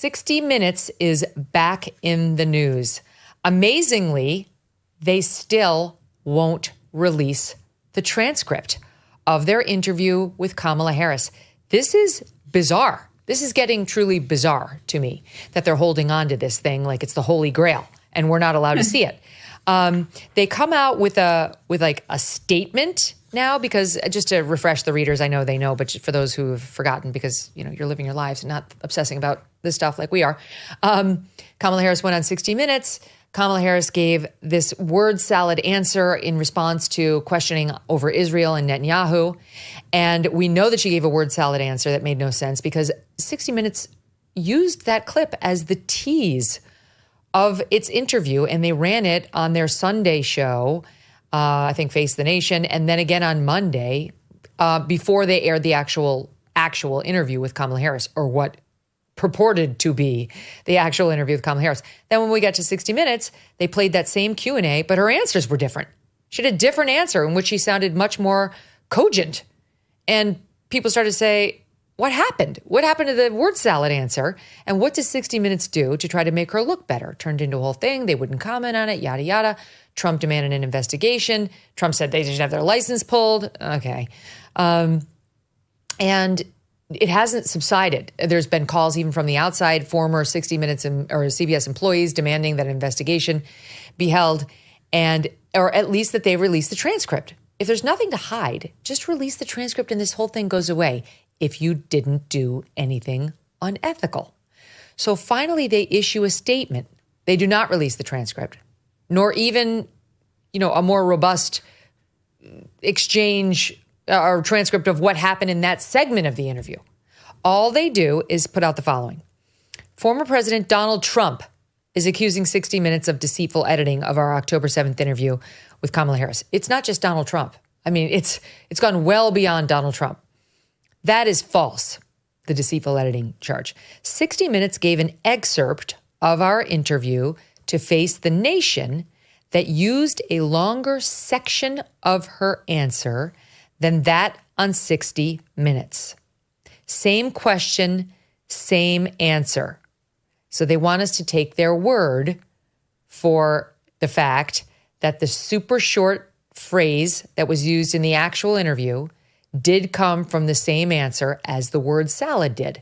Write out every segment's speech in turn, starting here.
60 Minutes is back in the news. Amazingly, they still won't release the transcript of their interview with Kamala Harris. This is bizarre. This is getting truly bizarre to me that they're holding on to this thing like it's the Holy Grail and we're not allowed to see it. They come out with a statement now, because just to refresh the readers, I know they know, but for those who have forgotten, because you're living your lives and not obsessing about this stuff like we are. Kamala Harris went on 60 Minutes. Kamala Harris gave this word salad answer in response to questioning over Israel and Netanyahu. And we know that she gave a word salad answer that made no sense because 60 Minutes used that clip as the tease of its interview, and they ran it on their Sunday show, I think Face the Nation, and then again on Monday before they aired the actual interview with Kamala Harris, or what purported to be the actual interview with Kamala Harris. Then when we got to 60 Minutes, they played that same Q&A, but her answers were different. She had a different answer in which she sounded much more cogent. And people started to say, what happened? What happened to the word salad answer? And what does 60 Minutes do to try to make her look better? Turned into a whole thing. They wouldn't comment on it, yada, yada. Trump demanded an investigation. Trump said they should have their license pulled. Okay. And it hasn't subsided. There's been calls even from the outside, former 60 Minutes or CBS employees demanding that an investigation be held, or at least that they release the transcript. If there's nothing to hide, just release the transcript and this whole thing goes away if you didn't do anything unethical. So finally, they issue a statement. They do not release the transcript, nor even, a more robust exchange or transcript of what happened in that segment of the interview. All they do is put out the following. Former President Donald Trump is accusing 60 Minutes of deceitful editing of our October 7th interview with Kamala Harris. It's not just Donald Trump. I mean, it's gone well beyond Donald Trump. That is false, the deceitful editing charge. 60 Minutes gave an excerpt of our interview to Face the Nation that used a longer section of her answer than that on 60 Minutes. Same question, same answer. So they want us to take their word for the fact that the super short phrase that was used in the actual interview did come from the same answer as the word salad did.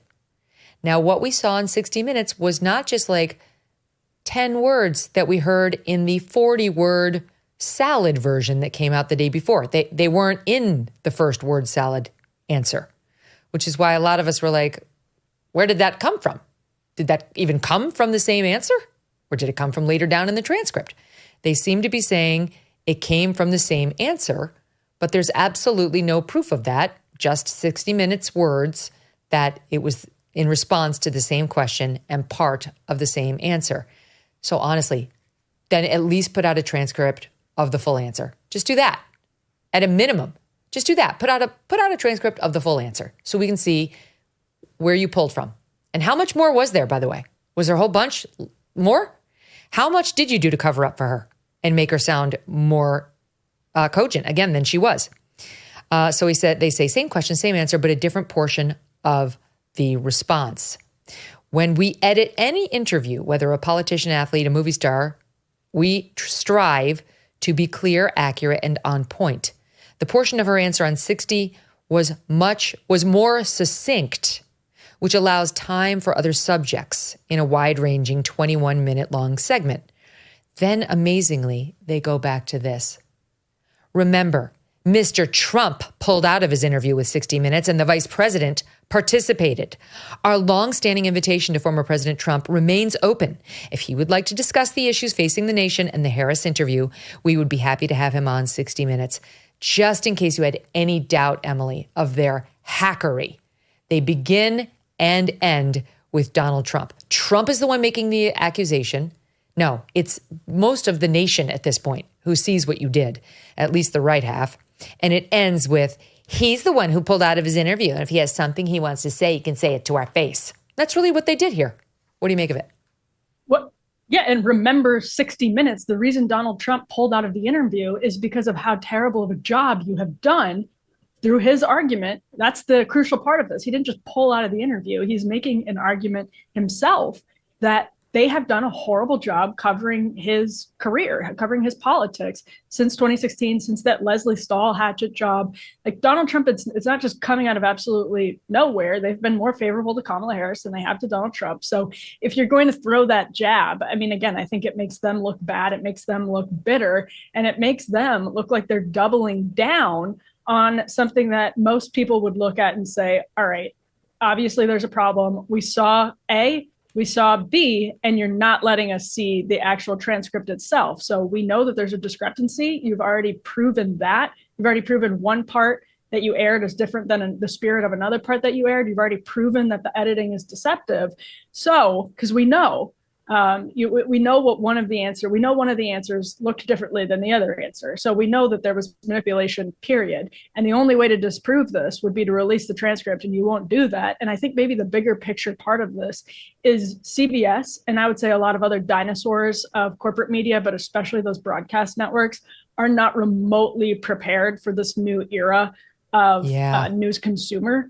Now, what we saw in 60 Minutes was not just like 10 words that we heard in the 40-word salad version that came out the day before. They weren't in the first word salad answer, which is why a lot of us were like, where did that come from? Did that even come from the same answer? Or did it come from later down in the transcript? They seem to be saying it came from the same answer, but there's absolutely no proof of that, just 60 Minutes words that it was in response to the same question and part of the same answer. So honestly, then at least put out a transcript of the full answer. Just do that. At a minimum, just do that. Put out a transcript of the full answer so we can see where you pulled from. And how much more was there, by the way? Was there a whole bunch more? How much did you do to cover up for her and make her sound more cogent, again, than she was? So they say same question, same answer, but a different portion of the response. When we edit any interview, whether a politician, athlete, a movie star, we strive to be clear, accurate, and on point. The portion of her answer on 60 was more succinct, which allows time for other subjects in a wide-ranging 21-minute-long segment. Then, amazingly, they go back to this. Remember, Mr. Trump pulled out of his interview with 60 Minutes and the vice president participated. Our long-standing invitation to former President Trump remains open. If he would like to discuss the issues facing the nation and the Harris interview, we would be happy to have him on 60 Minutes. Just in case you had any doubt, Emily, of their hackery, they begin and end with Donald Trump. Trump is the one making the accusation. No, it's most of the nation at this point who sees what you did, at least the right half. And it ends with, he's the one who pulled out of his interview. And if he has something he wants to say, he can say it to our face. That's really what they did here. What do you make of it? Well, yeah, and remember 60 Minutes. The reason Donald Trump pulled out of the interview is because of how terrible of a job you have done through his argument, that's the crucial part of this. He didn't just pull out of the interview. He's making an argument himself that they have done a horrible job covering his career, covering his politics since 2016, since that Leslie Stahl hatchet job. Like Donald Trump, it's not just coming out of absolutely nowhere. They've been more favorable to Kamala Harris than they have to Donald Trump. So if you're going to throw that jab, I mean, again, I think it makes them look bad. It makes them look bitter, and it makes them look like they're doubling down on something that most people would look at and say, all right, obviously there's a problem. We saw A, we saw B, and you're not letting us see the actual transcript itself. So we know that there's a discrepancy. You've already proven that. You've already proven one part that you aired is different than the spirit of another part that you aired. You've already proven that the editing is deceptive. So, because we know, we know one of the answers looked differently than the other answer. So we know that there was manipulation, period. And the only way to disprove this would be to release the transcript, and you won't do that. And I think maybe the bigger picture part of this is CBS, and I would say a lot of other dinosaurs of corporate media, but especially those broadcast networks, are not remotely prepared for this new era of news consumer.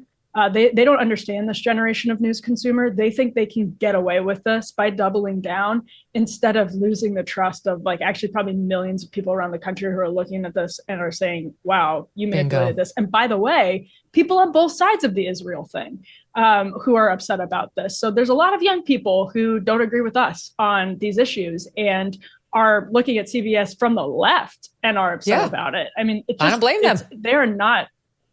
They don't understand this generation of news consumer. They think they can get away with this by doubling down instead of losing the trust of actually probably millions of people around the country who are looking at this and are saying, wow, you manipulated this. And by the way, people on both sides of the Israel thing who are upset about this. So there's a lot of young people who don't agree with us on these issues and are looking at CBS from the left and are upset about it. I mean, I don't blame them.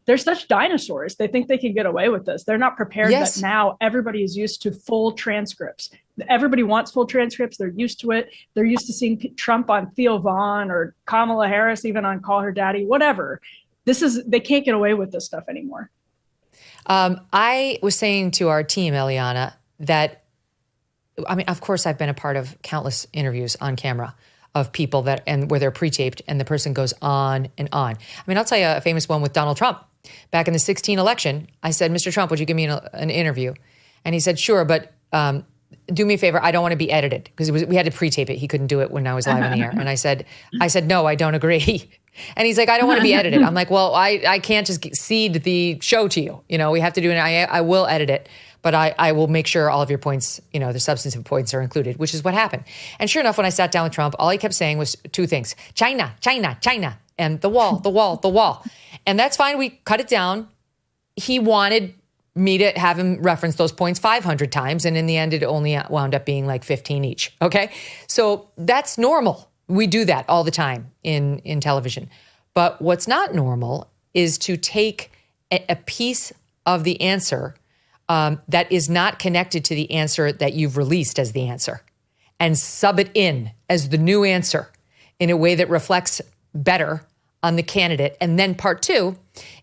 They're such dinosaurs. They think they can get away with this. They're not prepared that now everybody is used to full transcripts. Everybody wants full transcripts. They're used to it. They're used to seeing Trump on Theo Vaughn or Kamala Harris even on Call Her Daddy, whatever. They can't get away with this stuff anymore. I was saying to our team, Eliana, that, I mean, of course, I've been a part of countless interviews on camera of people where they're pre-taped and the person goes on and on. I mean, I'll tell you a famous one with Donald Trump. Back in the 2016 election, I said, Mr. Trump, would you give me an interview? And he said, sure, but do me a favor. I don't want to be edited, because we had to pre-tape it. He couldn't do it when I was live on the air. And I said, no, I don't agree. And he's like, I don't want to be edited. I'm like, well, I can't just cede the show to you. You know, we have to do it. I will edit it, but I will make sure all of your points, the substantive points are included, which is what happened. And sure enough, when I sat down with Trump, all he kept saying was two things: China, China, China, and the wall, the wall, the wall. And that's fine. We cut it down. He wanted me to have him reference those points 500 times. And in the end, it only wound up being like 15 each. Okay. So that's normal. We do that all the time in television. But what's not normal is to take a piece of the answer that is not connected to the answer that you've released as the answer and sub it in as the new answer in a way that reflects better on the candidate. And then part two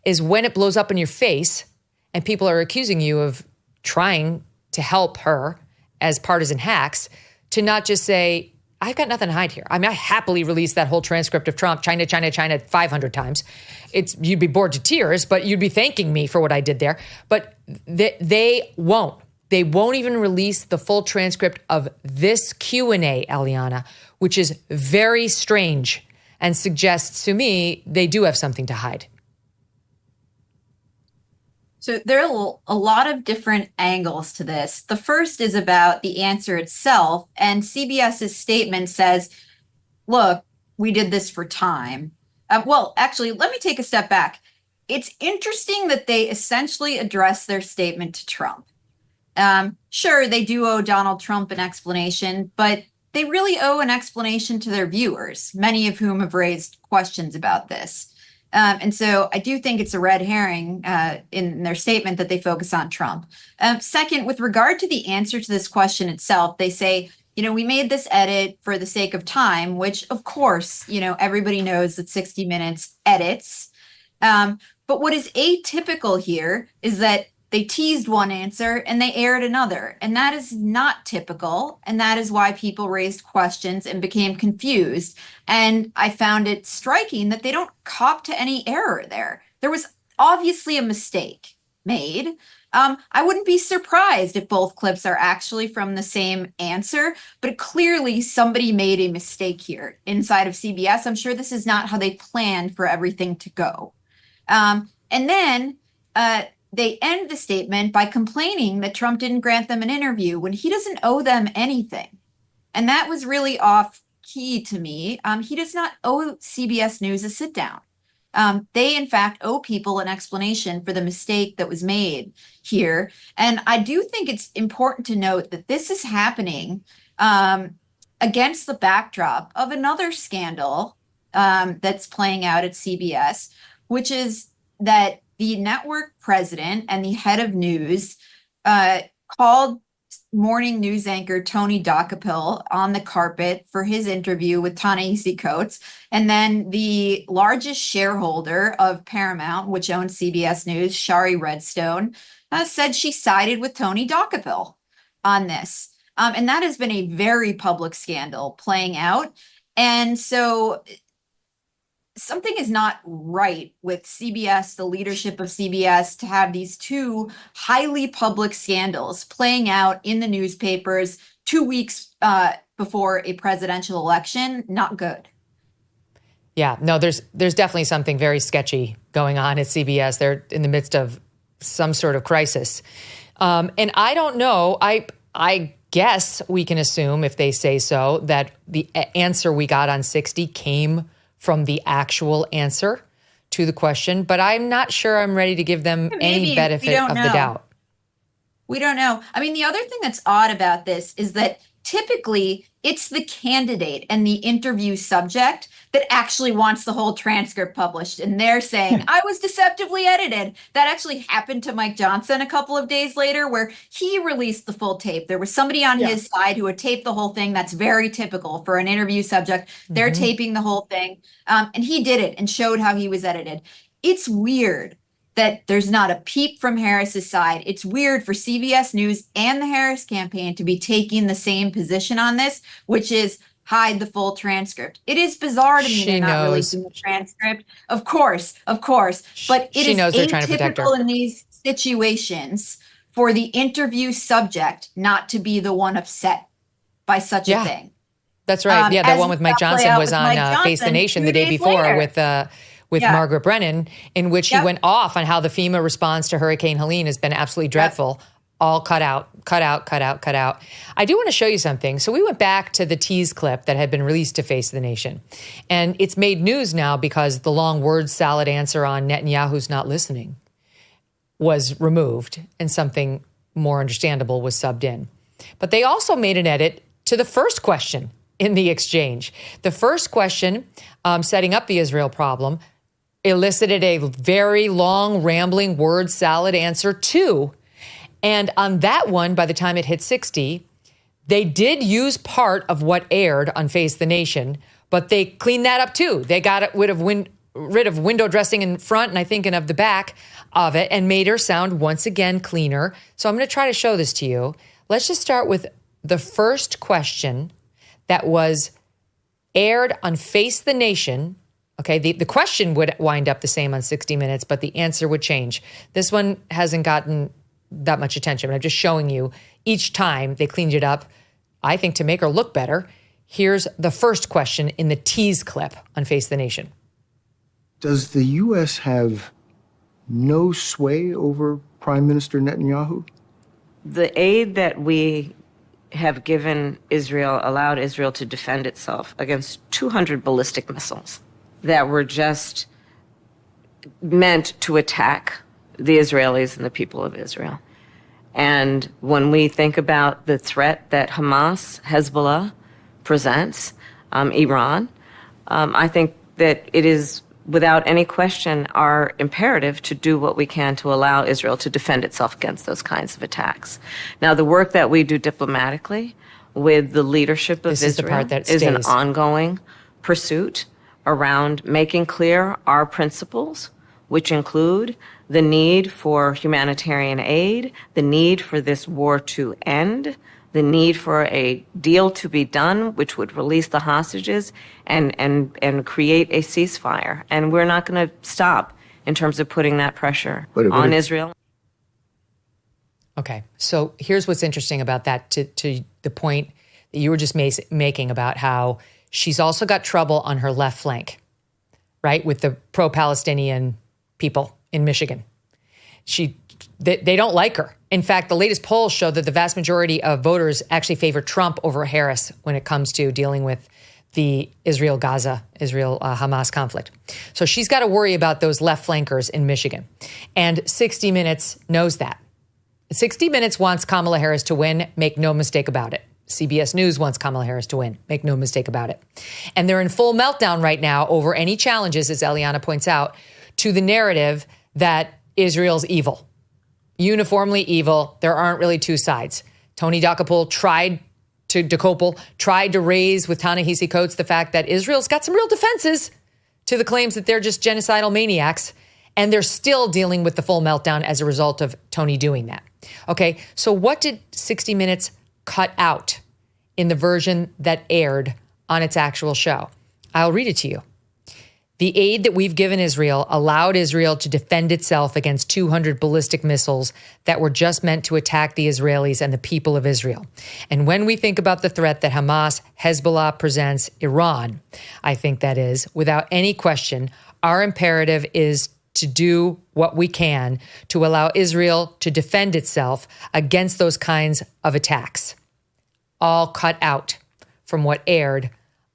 is when it blows up in your face and people are accusing you of trying to help her as partisan hacks, to not just say, I've got nothing to hide here. I mean, I happily released that whole transcript of Trump, China, China, China 500 times. You'd be bored to tears, but you'd be thanking me for what I did there. But they won't. They won't even release the full transcript of this Q&A, Eliana, which is very strange and suggests to me they do have something to hide. So there are a lot of different angles to this. The first is about the answer itself. And CBS's statement says, look, we did this for time. Well, actually, let me take a step back. It's interesting that they essentially address their statement to Trump. Sure, they do owe Donald Trump an explanation, but they really owe an explanation to their viewers, many of whom have raised questions about this. And so I do think it's a red herring in their statement that they focus on Trump. Second, with regard to the answer to this question itself, they say, we made this edit for the sake of time, which of course, everybody knows that 60 Minutes edits. But what is atypical here is that they teased one answer and they aired another. And that is not typical. And that is why people raised questions and became confused. And I found it striking that they don't cop to any error there. There was obviously a mistake made. I wouldn't be surprised if both clips are actually from the same answer, but clearly somebody made a mistake here inside of CBS. I'm sure this is not how they planned for everything to go. And then they end the statement by complaining that Trump didn't grant them an interview when he doesn't owe them anything. And that was really off key to me. He does not owe CBS News a sit down. They, in fact, owe people an explanation for the mistake that was made here. And I do think it's important to note that this is happening against the backdrop of another scandal that's playing out at CBS, which is that the network president and the head of news called morning news anchor Tony Dockapil on the carpet for his interview with Ta-Nehisi Coates. And then the largest shareholder of Paramount, which owns CBS News, Shari Redstone, said she sided with Tony Dockapil on this. And that has been a very public scandal playing out. And so something is not right with CBS, the leadership of CBS, to have these two highly public scandals playing out in the newspapers 2 weeks before a presidential election. Not good. Yeah, no, there's definitely something very sketchy going on at CBS. They're in the midst of some sort of crisis. And I don't know, I guess we can assume, if they say so, that the answer we got on 60 came from the actual answer to the question, but I'm not sure I'm ready to give them any benefit of the doubt. We don't know. I mean, the other thing that's odd about this is that typically it's the candidate and the interview subject that actually wants the whole transcript published. And they're saying, I was deceptively edited. That actually happened to Mike Johnson a couple of days later, where he released the full tape. There was somebody on his side who had taped the whole thing. That's very typical for an interview subject. They're taping the whole thing. And he did it and showed how he was edited. It's weird that there's not a peep from Harris's side. It's weird for CBS News and the Harris campaign to be taking the same position on this, which is hide the full transcript. It is bizarre to me they're not releasing the transcript. Of course. But it is atypical in these situations for the interview subject not to be the one upset by such a thing. That's right. The one with Mike Johnson was on Face the Nation the day before with Margaret Brennan, in which he went off on how the FEMA response to Hurricane Helene has been absolutely dreadful. All cut out. I do want to show you something. So we went back to the tease clip that had been released to Face the Nation. And it's made news now because the long word salad answer on Netanyahu's not listening was removed and something more understandable was subbed in. But they also made an edit to the first question in the exchange. The first question, setting up the Israel problem, elicited a very long, rambling word salad answer too. And on that one, by the time it hit 60, they did use part of what aired on Face the Nation, but they cleaned that up too. They got rid of window dressing in front and I think of the back of it and made her sound once again cleaner. So I'm going to try to show this to you. Let's just start with the first question that was aired on Face the Nation. Okay, the question would wind up the same on 60 Minutes, but the answer would change. This one hasn't gotten that much attention, but I'm just showing you each time they cleaned it up, I think to make her look better. Here's the first question in the tease clip on Face the Nation. Does the U.S. have no sway over Prime Minister Netanyahu? The aid that we have given Israel allowed Israel to defend itself against 200 ballistic missiles that were just meant to attack the Israelis and the people of Israel. And when we think about the threat that Hamas, Hezbollah presents, Iran, I think that it is without any question our imperative to do what we can to allow Israel to defend itself against those kinds of attacks. Now, the work that we do diplomatically with the leadership of Israel is an ongoing pursuit around making clear our principles, which include the need for humanitarian aid, the need for this war to end, the need for a deal to be done, which would release the hostages and create a ceasefire. And we're not going to stop in terms of putting that pressure on Israel. Okay, so here's what's interesting about that, to the point that you were just making about how she's also got trouble on her left flank, right, with the pro-Palestinian people in Michigan. They don't like her. In fact, the latest polls show that the vast majority of voters actually favor Trump over Harris when it comes to dealing with the Israel-Hamas conflict. So she's got to worry about those left flankers in Michigan. And 60 Minutes knows that. 60 Minutes wants Kamala Harris to win, make no mistake about it. CBS News wants Kamala Harris to win, make no mistake about it. And they're in full meltdown right now over any challenges, as Eliana points out, to the narrative that Israel's evil, uniformly evil. There aren't really two sides. Tony Dokoupil tried to raise with Ta-Nehisi Coates the fact that Israel's got some real defenses to the claims that they're just genocidal maniacs, and they're still dealing with the full meltdown as a result of Tony doing that. Okay, so what did 60 Minutes cut out in the version that aired on its actual show? I'll read it to you. The aid that we've given Israel allowed Israel to defend itself against 200 ballistic missiles that were just meant to attack the Israelis and the people of Israel. And when we think about the threat that Hamas, Hezbollah presents Iran, I think that is, without any question, our imperative is to do what we can to allow Israel to defend itself against those kinds of attacks. All cut out from what aired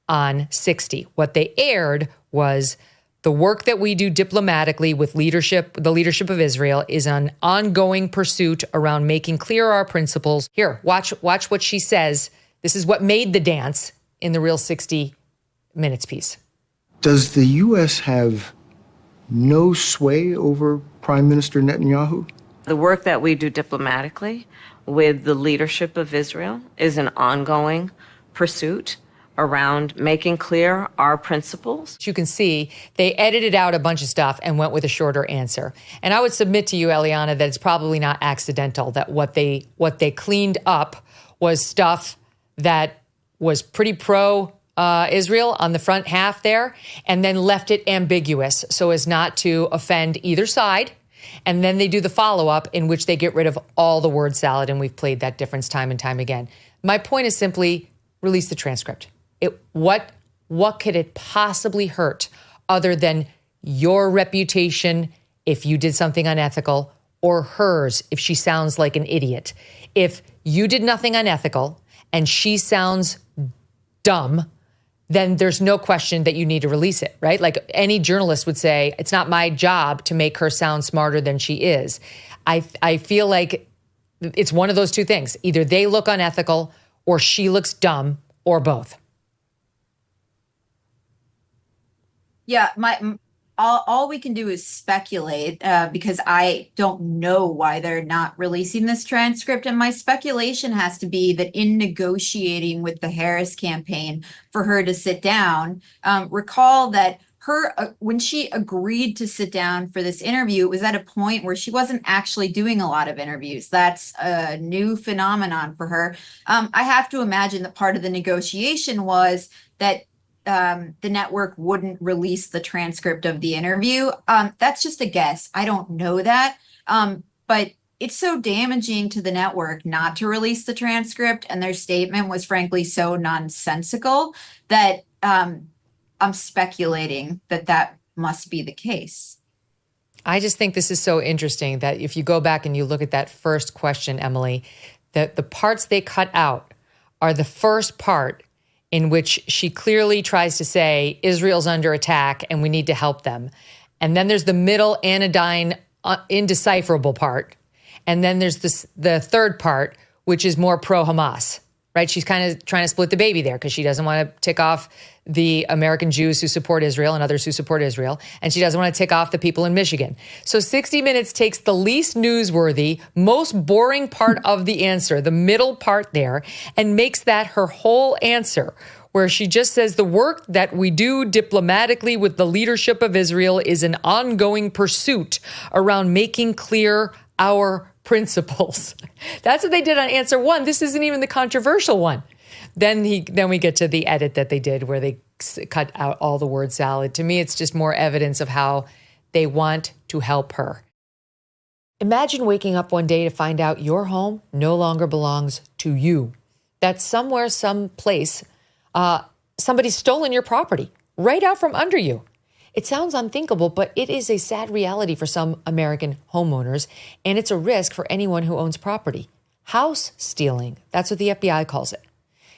on 60. What they aired was the work that we do diplomatically with the leadership of Israel is an ongoing pursuit around making clear our principles. Here, watch what she says. This is what made the dance in the real 60 Minutes piece. Does the U.S. have no sway over Prime Minister Netanyahu? The work that we do diplomatically with the leadership of Israel is an ongoing pursuit around making clear our principles. You can see they edited out a bunch of stuff and went with a shorter answer. And I would submit to you, Eliana, that it's probably not accidental, that what they cleaned up was stuff that was pretty pro Israel on the front half there, and then left it ambiguous so as not to offend either side. And then they do the follow-up in which they get rid of all the word salad, and we've played that difference time and time again. My point is simply release the transcript. What could it possibly hurt other than your reputation if you did something unethical, or hers if she sounds like an idiot? If you did nothing unethical and she sounds dumb, then there's no question that you need to release it, right? Like any journalist would say, it's not my job to make her sound smarter than she is. I feel like it's one of those two things. Either they look unethical or she looks dumb, or both. Yeah, all we can do is speculate because I don't know why they're not releasing this transcript. And my speculation has to be that in negotiating with the Harris campaign for her to sit down, recall that when she agreed to sit down for this interview, it was at a point where she wasn't actually doing a lot of interviews. That's a new phenomenon for her. I have to imagine that part of the negotiation was that the network wouldn't release the transcript of the interview. That's just a guess. I don't know that. But it's so damaging to the network not to release the transcript, and their statement was frankly so nonsensical that I'm speculating that must be the case. I just think this is so interesting that if you go back and you look at that first question, Emily, that the parts they cut out are the first part in which she clearly tries to say Israel's under attack and we need to help them. And then there's the middle anodyne indecipherable part. And then there's the third part, which is more pro-Hamas, right? She's kind of trying to split the baby there because she doesn't want to tick off the American Jews who support Israel and others who support Israel. And she doesn't want to tick off the people in Michigan. So 60 Minutes takes the least newsworthy, most boring part of the answer, the middle part there, and makes that her whole answer, where she just says the work that we do diplomatically with the leadership of Israel is an ongoing pursuit around making clear our principles. That's what they did on answer one. This isn't even the controversial one. Then we get to the edit that they did where they cut out all the word salad. To me, it's just more evidence of how they want to help her. Imagine waking up one day to find out your home no longer belongs to you. That somewhere, someplace, somebody's stolen your property right out from under you. It sounds unthinkable, but it is a sad reality for some American homeowners, and it's a risk for anyone who owns property. House stealing, that's what the FBI calls it.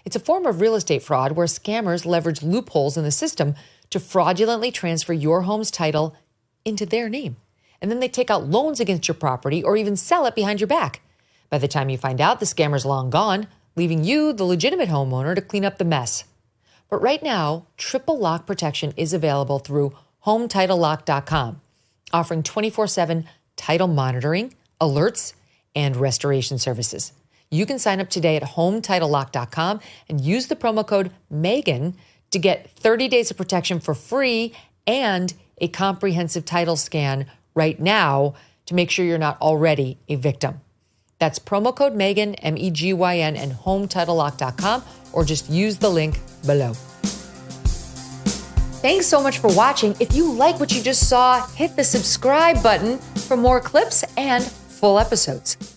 It's a form of real estate fraud where scammers leverage loopholes in the system to fraudulently transfer your home's title into their name. And then they take out loans against your property or even sell it behind your back. By the time you find out, the scammer's long gone, leaving you, the legitimate homeowner, to clean up the mess. But right now, triple lock protection is available through HomeTitleLock.com, offering 24/7 title monitoring, alerts, and restoration services. You can sign up today at HomeTitleLock.com and use the promo code Megyn to get 30 days of protection for free and a comprehensive title scan right now to make sure you're not already a victim. That's promo code Megyn, MEGYN, and HomeTitleLock.com, or just use the link below. Thanks so much for watching. If you like what you just saw, hit the subscribe button for more clips and full episodes.